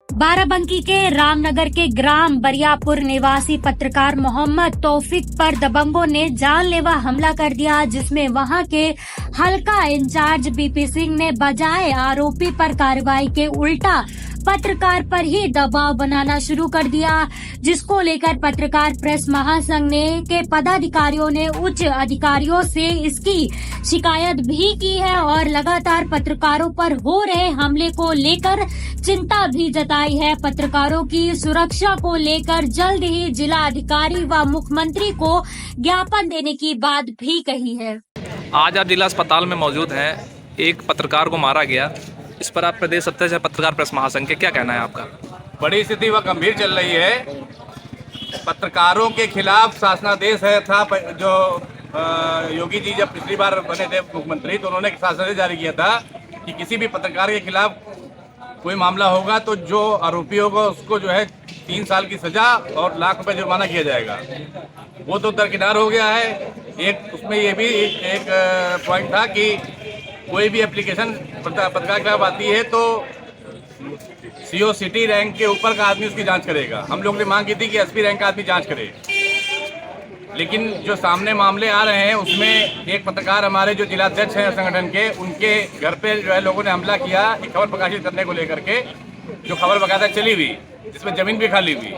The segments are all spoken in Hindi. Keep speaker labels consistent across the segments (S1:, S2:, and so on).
S1: बाराबंकी के रामनगर के ग्राम बरियापुर निवासी पत्रकार मोहम्मद तौफीक पर दबंगों ने जानलेवा हमला कर दिया, जिसमें वहां के हल्का इंचार्ज बीपी सिंह ने बजाय आरोपी पर कार्रवाई के उल्टा पत्रकार पर ही दबाव बनाना शुरू कर दिया, जिसको लेकर पत्रकार प्रेस महासंघ के पदाधिकारियों ने उच्च अधिकारियों से इसकी शिकायत भी की है और लगातार पत्रकारों पर हो रहे हमले को लेकर चिंता भी जताई है। पत्रकारों की सुरक्षा को लेकर जल्द ही जिला अधिकारी व मुख्यमंत्री को ज्ञापन देने की बात भी कही है।
S2: आज आप जिला अस्पताल में मौजूद हैं, एक पत्रकार को मारा गया, इस पर आप प्रदेश अध्यक्ष पत्रकार प्रेस महासंघ के क्या कहना है आपका?
S3: बड़ी स्थिति वह गंभीर चल रही है। पत्रकारों के खिलाफ शासनादेश है था जो योगी जी जब पिछली बार बने थे मुख्यमंत्री, तो उन्होंने शासनादेश जारी किया था कि किसी भी पत्रकार के खिलाफ कोई मामला होगा तो जो आरोपी होगा उसको जो है 3 साल की सजा और लाख रुपए जुर्माना किया जाएगा। वो तो दरकिनार हो गया है। एक उसमें ये भी एक पॉइंट था कि कोई भी एप्लीकेशन पत्रकार के खिलाफ आती है तो सीओ सिटी रैंक के ऊपर का आदमी उसकी जांच करेगा। हम लोग ने मांग की थी कि एसपी रैंक का आदमी जांच करे, लेकिन जो सामने मामले आ रहे हैं उसमें एक पत्रकार हमारे जो जिलाध्यक्ष हैं संगठन के, उनके घर पे जो है लोगों ने हमला किया एक खबर प्रकाशित करने को लेकर के, जो खबर बकायदा चली हुई, जिसमें जमीन भी खाली हुई।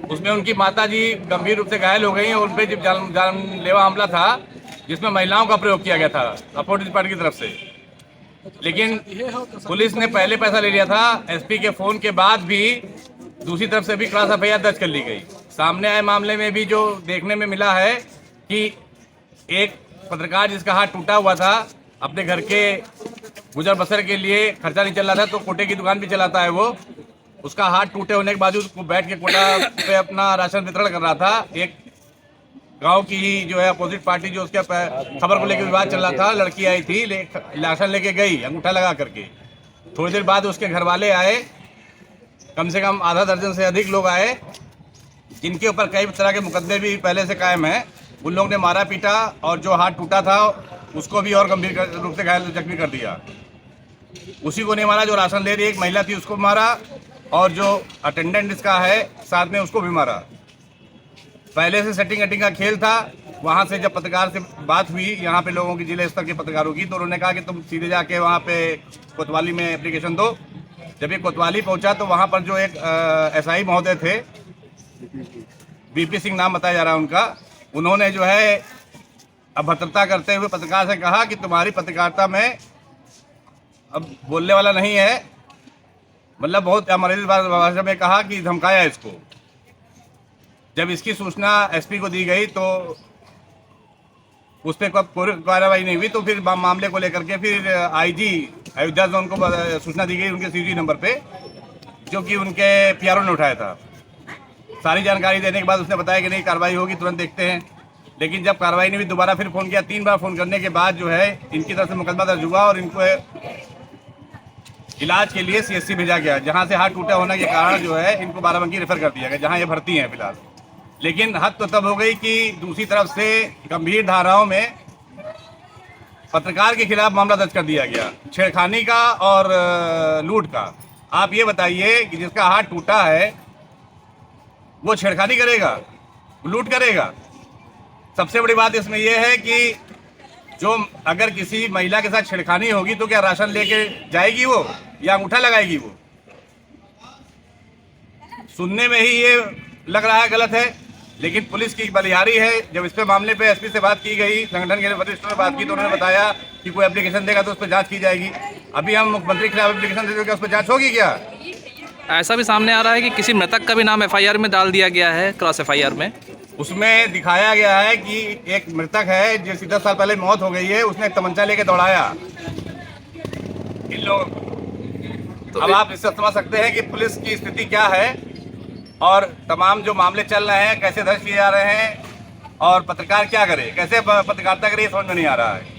S3: उसमें उनकी माता जी गंभीर रूप से घायल हो गई हैं। उन पर जब जानलेवा हमला था जिसमें महिलाओं का प्रयोग किया गया था अपोजिट पार्टी की तरफ से, लेकिन पुलिस ने पहले पैसा ले लिया था। एसपी के फोन के बाद भी दूसरी तरफ से भी क्लास एफआईआर दर्ज कर ली गई। सामने आए मामले में भी जो देखने में मिला है कि एक पत्रकार जिसका हाथ टूटा हुआ था, अपने घर के गुजर बसर के लिए खर्चा नहीं चल रहा था, तो कोटे की दुकान भी चलाता है वो। उसका हाथ टूटे होने के बावजूद वो बैठ के कोटा पे अपना राशन वितरण कर रहा था। एक गांव की ही जो है अपोजिट पार्टी जो उसके खबर को लेकर विवाद चल रहा था, लड़की आई थी राशन लेके गई अंगूठा लगा करके। थोड़ी देर बाद उसके घर वाले आए, कम से कम आधा दर्जन से अधिक लोग आए, जिनके ऊपर कई तरह के मुकदमे भी पहले से कायम हैं। उन लोगों ने मारा पीटा और जो हाथ टूटा था उसको भी और गंभीर रूप से घायल जख्मी कर दिया। उसी को नहीं मारा जो राशन ले रही एक महिला थी उसको मारा, और जो अटेंडेंट इसका है साथ में उसको भी मारा। पहले से सेटिंग का खेल था। वहाँ से जब पत्रकार से बात हुई यहाँ पे लोगों की, जिले स्तर के पत्रकारों की, तो उन्होंने कहा कि तुम सीधे जाके वहाँ पे कोतवाली में एप्लीकेशन दो। जब ये कोतवाली पहुँचा तो वहाँ पर जो एक एसआई महोदय थे, बीपी सिंह नाम बताया जा रहा है उनका, उन्होंने जो है अभद्रता करते हुए पत्रकार से कहा कि तुम्हारी पत्रकारिता में अब बोलने वाला नहीं है, मतलब बहुत अमर्यादित भाषा में कहा कि धमकाया इसको। जब इसकी सूचना एसपी को दी गई तो उस पर कोई कार्रवाई नहीं हुई, तो फिर मामले को लेकर के फिर आईजी अयोध्या जोन को सूचना दी गई उनके सीजी नंबर पे, जो कि उनके पीआरओ ने उठाया था। सारी जानकारी देने के बाद उसने बताया कि नहीं कार्रवाई होगी, तुरंत देखते हैं। लेकिन जब कार्रवाई नहीं हुई, दोबारा फिर फ़ोन किया। 3 बार फ़ोन करने के बाद जो है इनकी तरफ से मुकदमा दर्ज हुआ और इनको इलाज के लिए सीएससी भेजा गया, जहां से हाथ टूटा होने के कारण जो है इनको बाराबंकी रेफर कर दिया गया, जहां ये भर्ती हैं फिलहाल। लेकिन हद तो तब हो गई कि दूसरी तरफ से गंभीर धाराओं में पत्रकार के खिलाफ मामला दर्ज कर दिया गया, छेड़खानी का और लूट का। आप ये बताइए कि जिसका हाथ टूटा है वो छेड़खानी करेगा, लूट करेगा? सबसे बड़ी बात इसमें यह है कि जो अगर किसी महिला के साथ छेड़खानी होगी तो क्या राशन लेके जाएगी वो या अंगूठा लगाएगी वो? सुनने में ही ये लग रहा है गलत है, लेकिन पुलिस की बलिहारी है। जब इस पे मामले पे एसपी से बात की गई, संगठन के वरिष्ठों ने बात की, तो उन्होंने बताया कि कोई एप्लीकेशन देगा तो उस पर जांच की जाएगी। अभी हम मुख्यमंत्री के खिलाफ एप्लीकेशन दे, क्या उस पर जांच होगी क्या?
S2: ऐसा भी सामने आ रहा है कि किसी मृतक का भी नाम एफआईआर में डाल दिया गया है, क्रॉस एफआईआर में। उसमें
S3: दिखाया गया है कि एक मृतक है जिसकी 10 साल पहले मौत हो गई है, उसने एक तमंचा लेके दौड़ाया इन लोग। तो अब आप इससे समझ सकते हैं कि पुलिस की स्थिति क्या है और तमाम जो मामले चल रहे हैं कैसे दर्ज किए जा रहे हैं और पत्रकार क्या करे, कैसे पत्रकारिता करे, ये समझ में नहीं आ रहा है।